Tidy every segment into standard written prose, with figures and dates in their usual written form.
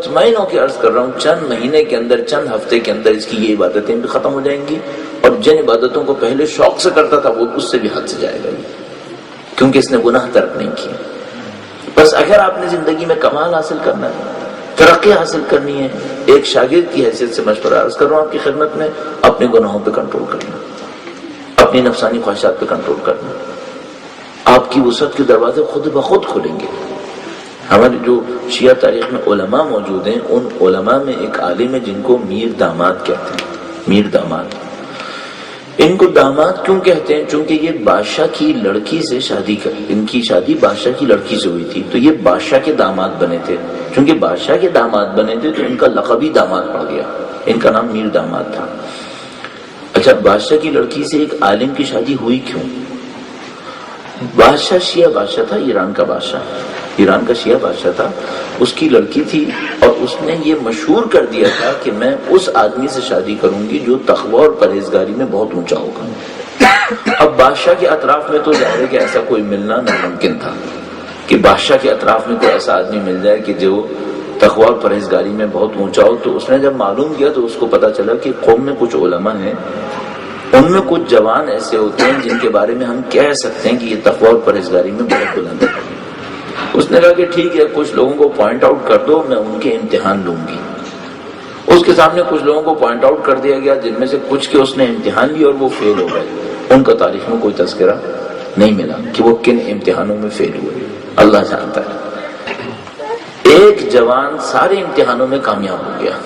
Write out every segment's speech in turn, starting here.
مطمئن ہو کے عرض کر رہا ہوں چند مہینے کے اندر، چند ہفتے کے اندر اس کی یہ عبادتیں بھی ختم ہو جائیں گی، اور جن عبادتوں کو پہلے شوق سے کرتا تھا وہ اس سے بھی حد سے جائے گا، کیونکہ اس نے گناہ ترک نہیں کیا۔ بس اگر آپ نے زندگی میں کمال حاصل کرنا ہے، ترقی حاصل کرنی ہے، ایک شاگرد کی حیثیت سے مشورہ عرض کر رہا ہوں آپ کی خدمت میں، اپنے گناہوں پہ کنٹرول کرنا، اپنی نفسانی خواہشات پہ کنٹرول کرنا، آپ کی وسعت کے دروازے خود بخود کھلیں گے۔ ہمارے جو شیعہ تاریخ میں علماء موجود ہیں، ان علماء میں ایک عالم ہے جن کو میر داماد کہتے ہیں، میر داماد۔ ان کو داماد کیوں کہتے ہیں؟ چونکہ یہ بادشاہ کی لڑکی سے شادی کر، ان کی شادی بادشاہ کی لڑکی سے ہوئی تھی، تو یہ بادشاہ کے داماد بنے تھے۔ چونکہ بادشاہ کے داماد بنے تھے تو ان کا لقب ہی داماد پڑ گیا، ان کا نام میر داماد تھا۔ اچھا، بادشاہ کی لڑکی سے ایک عالم کی شادی ہوئی کیوں؟ بادشاہ شیعہ بادشاہ تھا، ایران کا بادشاہ، ایران کا شیعہ بادشاہ تھا، اس کی لڑکی تھی، اور اس نے یہ مشہور کر دیا تھا کہ میں اس آدمی سے شادی کروں گی جو تقوی اور پرہیزگاری میں بہت اونچا ہوگا۔ اب بادشاہ کے اطراف میں تو ظاہر ہے کہ ایسا کوئی ملنا ناممکن تھا کہ بادشاہ کے اطراف میں کوئی ایسا آدمی مل جائے کہ جو تقوی اور پرہیزگاری میں بہت اونچا ہو۔ تو اس نے جب معلوم کیا تو اس کو پتا چلا کہ قوم میں کچھ علماء ہیں، ان میں کچھ جوان ایسے ہوتے ہیں جن کے بارے میں ہم کہہ سکتے ہیں کہ یہ تقوی اور پرہیزگاری میں بہت بلند ہے۔ اس نے کہا کہ ٹھیک ہے، کچھ لوگوں کو پوائنٹ آؤٹ کر دو، میں ان کے امتحان لوں گی۔ اس کے سامنے کچھ لوگوں کو پوائنٹ آؤٹ کر دیا گیا، جن میں سے کچھ کے اس نے امتحان لیے اور وہ فیل ہو گئے۔ ان کا تاریخ میں کوئی تذکرہ نہیں ملا کہ وہ کن امتحانوں میں فیل ہوئے، اللہ جانتا ہے۔ ایک جوان سارے امتحانوں میں کامیاب ہو گیا،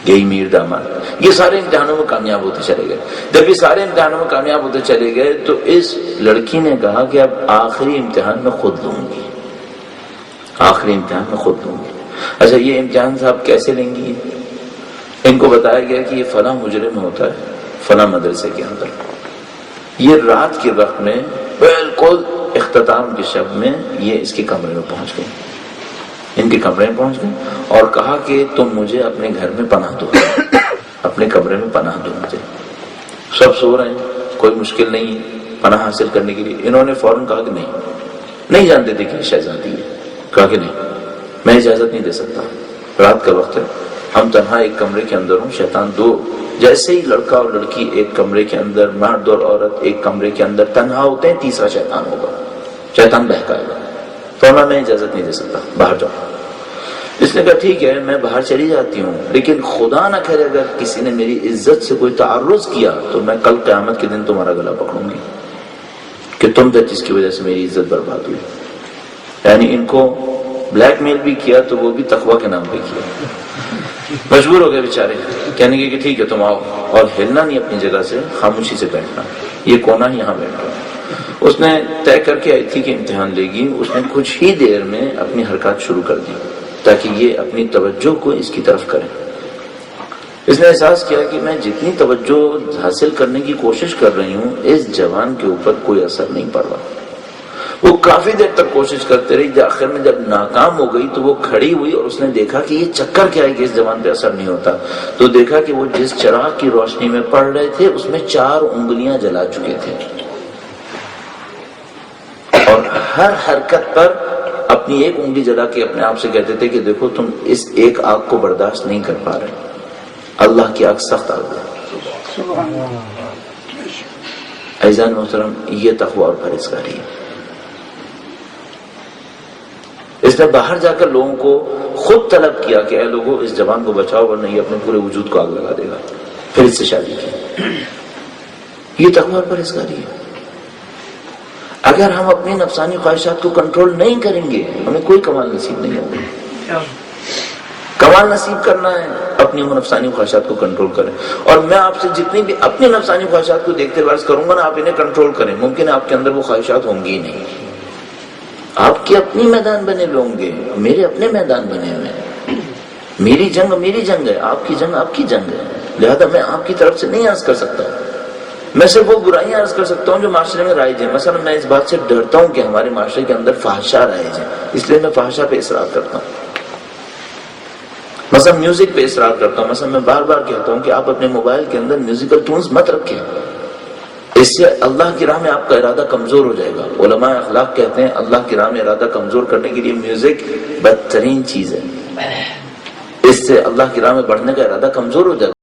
یہی میر داماد، یہ سارے امتحانوں میں کامیاب ہوتے چلے گئے۔ جب یہ سارے امتحانوں میں کامیاب ہوتے چلے گئے تو اس لڑکی نے کہا کہ اب آخری امتحان میں خود لوں گی، آخری امتحان میں خود لوں گی۔ اچھا، یہ امتحان صاحب کیسے لیں گی؟ ان کو بتایا گیا کہ یہ فلاں مجرم ہوتا ہے فلاں مدرسے کے اندر، یہ رات کے وقت میں بالکل اختتام کے شب میں یہ اس کے کمرے میں پہنچ گئی، ان کے کمرے میں پہنچ گئے اور کہا کہ تم مجھے اپنے گھر میں پناہ دو، اپنے کمرے میں پناہ دو مجھے۔ سب سو رہے ہیں، کوئی مشکل نہیں ہے پناہ حاصل کرنے کے لیے۔ انہوں نے فوراً کہا کہ نہیں جانتے تھے کہ شہزادی ہے، کہا کہ نہیں، میں اجازت نہیں دے سکتا، رات کا وقت ہے، ہم تنہا ایک کمرے کے اندر ہوں، شیطان دو، جیسے ہی لڑکا اور لڑکی ایک کمرے کے اندر، مرد اور عورت ایک کمرے کے اندر تنہا ہوتے ہیں، تیسرا شیطان ہوگا، شیطان بہکائے گا۔ تو میں اجازت نہیں دے سکتا، باہر جاؤ۔ اس نے کہا ٹھیک ہے، میں باہر چلی جاتی ہوں، لیکن خدا نہ کرے اگر کسی نے میری عزت سے کوئی تعرض کیا تو میں کل قیامت کے دن تمہارا گلا پکڑوں گی کہ تم تھے جس کی وجہ سے میری عزت برباد ہوئی۔ یعنی ان کو بلیک میل بھی کیا تو وہ بھی تقوی کے نام پہ کیا، مجبور ہو گئے بیچارے، کہنے کے کہ ٹھیک ہے تم آؤ، اور ہلنا نہیں اپنی جگہ سے، خاموشی سے بیٹھنا، یہ کونا ہی یہاں بیٹھ رہا۔ اس نے طے کر کے آئی تھی کہ امتحان لے گی، اس نے کچھ ہی دیر میں اپنی حرکات شروع کر دی تاکہ یہ اپنی توجہ کو اس کی طرف کرے۔ اس نے احساس کیا کہ میں جتنی توجہ حاصل کرنے کی کوشش کر رہی ہوں، اس جوان کے اوپر کوئی اثر نہیں پڑ رہا۔ وہ کافی دیر تک کوشش کرتے رہی، آخر میں جب ناکام ہو گئی تو وہ کھڑی ہوئی اور اس نے دیکھا کہ یہ چکر کیا ہے کہ اس جوان پہ اثر نہیں ہوتا۔ تو دیکھا کہ وہ جس چراغ کی روشنی میں پڑھ رہے تھے اس میں 4 انگلیاں جلا چکے تھے، اور ہر حرکت پر اپنی ایک انگلی جلا کے اپنے آپ سے کہتے تھے کہ دیکھو تم اس ایک آگ کو برداشت نہیں کر پا رہے، اللہ کی آگ سخت آگ ہے۔ عزیزان محترم، یہ تقوی اور پرہیزگاری ہے۔ اس نے باہر جا کر لوگوں کو خود طلب کیا کہ اے لوگوں اس جوان کو بچاؤ ورنہ یہ اپنے پورے وجود کو آگ لگا دے گا، پھر اس سے شادی کی۔ یہ تقوی اور پرہیزگاری ہے۔ اگر ہم اپنی نفسانی خواہشات کو کنٹرول نہیں کریں گے ہمیں کوئی کمال نصیب نہیں ہوگا۔ کمال نصیب کرنا ہے اپنی نفسانی خواہشات کو کنٹرول کریں، اور میں آپ سے جتنی بھی اپنی نفسانی خواہشات کو دیکھتے ہوئے عرض کروں گا نا، آپ انہیں کنٹرول کریں، ممکن ہے آپ کے اندر وہ خواہشات ہوں گی نہیں، آپ کے اپنی میدان بنے ہوئے ہوں گے، میرے اپنے میدان بنے ہوئے ہیں، میری جنگ میری جنگ ہے، آپ کی جنگ آپ کی جنگ ہے، لہذا میں آپ کی طرف سے نہیں عرض کر سکتا، میں صرف وہ برائیاں عرض کر سکتا ہوں جو معاشرے میں رائج ہیں۔ مثلا میں اس بات سے ڈرتا ہوں کہ ہمارے معاشرے کے اندر فحشا رائج ہے، اس لیے میں فحشا پہ اصرار کرتا ہوں، مثلا میوزک پہ اصرار کرتا ہوں، مثلا میں بار بار کہتا ہوں کہ آپ اپنے موبائل کے اندر میوزیکل ٹونز مت رکھیں، اس سے اللہ کی راہ میں آپ کا ارادہ کمزور ہو جائے گا۔ علماء اخلاق کہتے ہیں اللہ کی راہ میں ارادہ کمزور کرنے کے لیے میوزک بدترین چیز ہے۔ اس سے اللہ کی راہ میں بڑھنے کا ارادہ کمزور ہو جاتا ہے۔